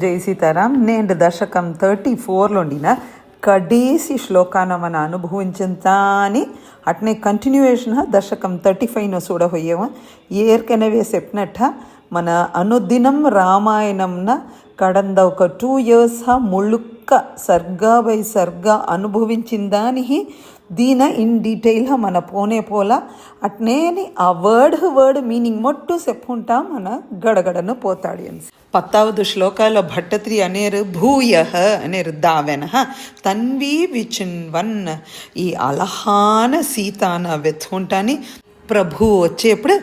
జై సీతారాం. నేను దశకం 34లోండిన కడేసి ಶ್ಲೋಕನ ಮನ ಅನುಭವಿಂಚಂತಾನೆ ಅಟ್ನೇ ಕಂಟಿನ್ಯೂಯೇಷನ್ ದಶಕಂ 35ನ ಸೂಡ ಹೊಯ್ಯವ ಏರ್ಕೆನವೇ ಸೆಪ್ನಟ್ಟ మన అనుదినం రామాయణంన కడంద ఒక 2 years ముళ్ళుక్క సర్గా బై సర్గా అనుభవించిన దానికి దీన ఇన్ డీటెయిల్ మన పోనే పోలా అట్నేని ఆ వర్డ్ మీనింగ్ మొట్టు చెప్పుకుంటా మన గడగడను పోతాడు అని 10వ శ్లోకాలో భట్టత్రి అనేరు భూయ అనేరు దావెన తన్వి విచిన్వన్ ఈ అలహాన సీతాన వెతుకుంటాని ప్రభు వచ్చేప్పుడు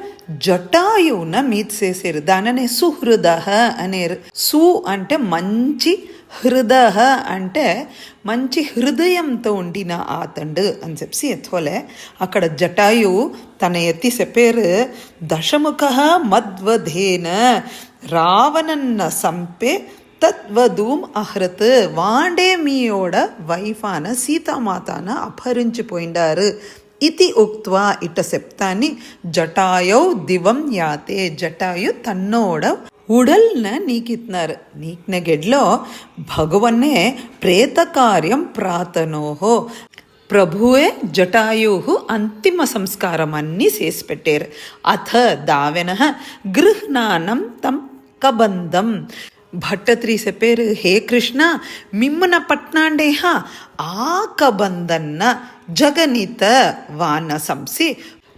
జటాయువున మీట్ చేసేరు దాననే సుహృద అనేరు. సు అంటే మంచి, హృద అంటే మంచి హృదయంతో ఉండిన ఆతండు అని చెప్పి ఎత్తుకోలే. అక్కడ జటాయువు తన ఎత్తి చెప్పేరు దశముఖ మద్వధేన రావణన్న సంపే తద్వధూమ్ అహృత్ వాండే మీయోడ వైఫాన సీతామాతాన అపహరించిపోయిండారు ఇతి ఉక్త్వా ఇట చెప్తాని జటాయౌ దివం యాతే జటాయు తన్నోడ ఉడల్న నీకిత్నారు నీక్న ಗೆಡ್ಲೋ భగవన్నే ప్రేత కార్యం ప్రాతనోహో ప్రభువే జటాయు అంతిమ సంస్కారం అన్నీ చేసి పెట్టారు. అథ దావెన గృహ్ణానం తం కబంధం భట్టత్రి చెప్పారు హే కృష్ణ మిమ్మన పట్నాండేహ ఆకబంధన్న జగనిత వాన సంసి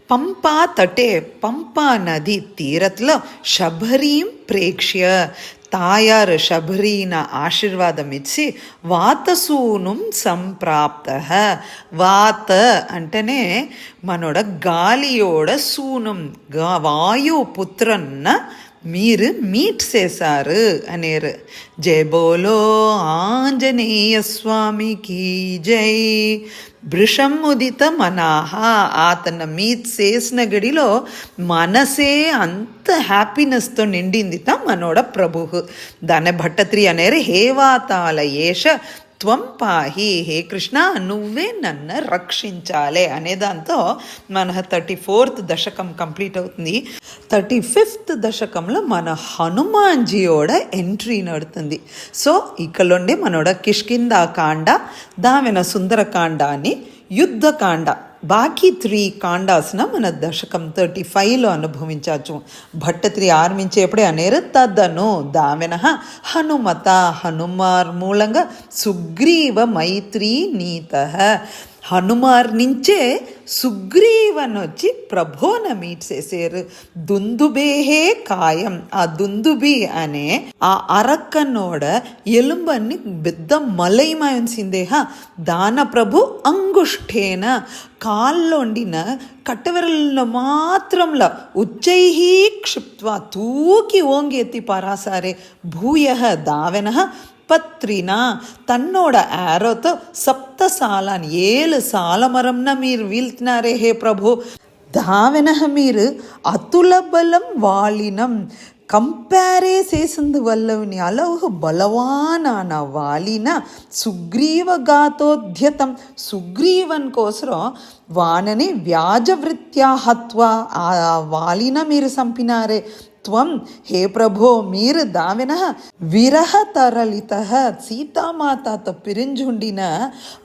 పంపా తటే పంపా నది తీరత్లో శబరీం ప్రేక్ష్య తాయారు శబరీన ఆశీర్వాదం ఇచ్చి వాతసూనుం సంప్రాప్త. వాత అంటేనే మనోడ గాలియోడ సూనం వాయు పుత్రన్న మీరు మీట్ చేశారు అనేరు. జై బోలో ఆంజనేయ స్వామికి జై. వృషం ఉదిత మనాహ ఆతన మీట్ చేసిన గడిలో మనసే అంత హ్యాపీనెస్తో నిండిందిట మనోడ ప్రభు. దాని భట్టత్రి అనేరు హేవాతాల ఏష త్వం పాహి హే కృష్ణ నువ్వే నన్ను రక్షించాలే అనే దాంతో మన 34th దశకం కంప్లీట్ అవుతుంది. 35th దశకంలో మన హనుమాన్జీయోడ ఎంట్రీ నడుతుంది. సో ఇక్కడుండి మనోడ కిష్కిందా కాండ దావెన సుందరకాండ అని యుద్ధకాండ బాకీ 3 కాండాస్న మన దశకం 35లో అనుభవించవచ్చు. భట్టత్రి ఆరంభించేప్పుడే అనేరు తదను దావెన హనుమత హనుమార్ మూలంగా సుగ్రీవ మైత్రీ నీత. హనుమార్ నుంచే సుగ్రీవన్ వచ్చి ప్రభోన మీట్ చేసేరు. దుందుబేహే కాయం ఆ దుందుబి అనే ఆ అరక్కనోడ ఎలుంబన్ని పెద్ద మలైమాయించిందేహ దాన ప్రభు అంగుష్ఠేన కాళ్ళొండిన కట్టెవరల మాత్రంలో ఉచ్చైహీ క్షిప్త్వా తూకి ఓంగి ఎత్తి పరాసారే భూయ దావెన పత్రిన తన్నోడ ఆరోతో 7 సాలాన్ 7 సాలమరంన మీరు వీల్తున్నారే హే ప్రభు. దావెన మీరు అతుల బలం వాలినం కంపేరే చేసిందువల్లవని అలౌహ బలవానాన వాలిన సుగ్రీవగాతోద్యతం సుగ్రీవన్ కోసరం వానని వ్యాజవృత్యా హత్వా ఆ వాలిన మీరు చంపినారే. త్వం హే ప్రభో మీరు దావెన విరహ తరలిత సీతామాతతో పిరింజుండిన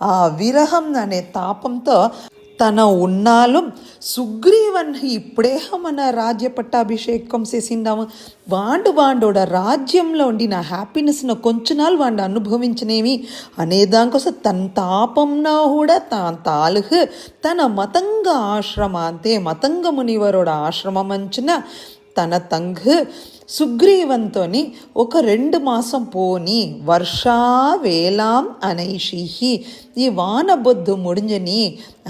ఆ విరహం అనే తాపంతో తన ఉన్నాలు సుగ్రీవన్ ఇప్పుడే మన రాజ్య పట్టాభిషేకం చేసిండాము వాండోడ రాజ్యంలో ఉండిన హ్యాపీనెస్ను కొంచెం నాలు వాడు అనుభవించనేమి అనే దానికోసం తన తాపంనా కూడా తాలుహు తన మతంగ ఆశ్రమాంతే మతంగ మునివరోడ ఆశ్రమం అంచున తన తంగు సుగ్రీవంతోని ఒక 2 మాసం పోని వర్షా వేలాం అనైషిహి ఈ వానబొద్దు ముడింజని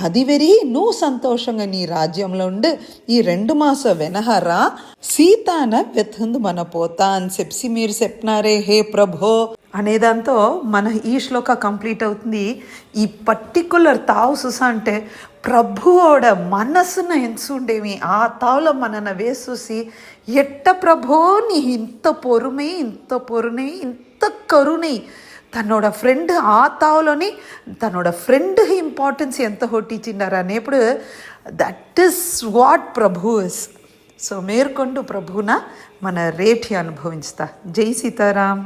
అదివెరి నువ్వు సంతోషంగా నీ రాజ్యంలో ఉండు ఈ 2 మాసం వెనహరా సీతాన వెతుందు మన పోతా అని చెప్పి మీరు చెప్పినారే హే ప్రభో అనేదాంతో మన ఈ శ్లోక కంప్లీట్ అవుతుంది. ఈ పర్టికులర్ తావు సుస అంటే ప్రభువోడ మనసున ఎంచుండేవి ఆ తావులో మనన వేసూసి ఎట్ట ప్రభో నీ ఇంత పొరుమే ఇంత కరుణை తన్నోட ఫ్రెండ్ ఆ తావులోని తన్నోడ ఫ్రెండ్ ఇంపార్టెన్స్ ఎంత హొట్టించిండారు అనేప్పుడు that is what Prabhu is. So మేర్కొండు ప్రభున మన రేఠి అనుభవించుతా. జై సీతారాం.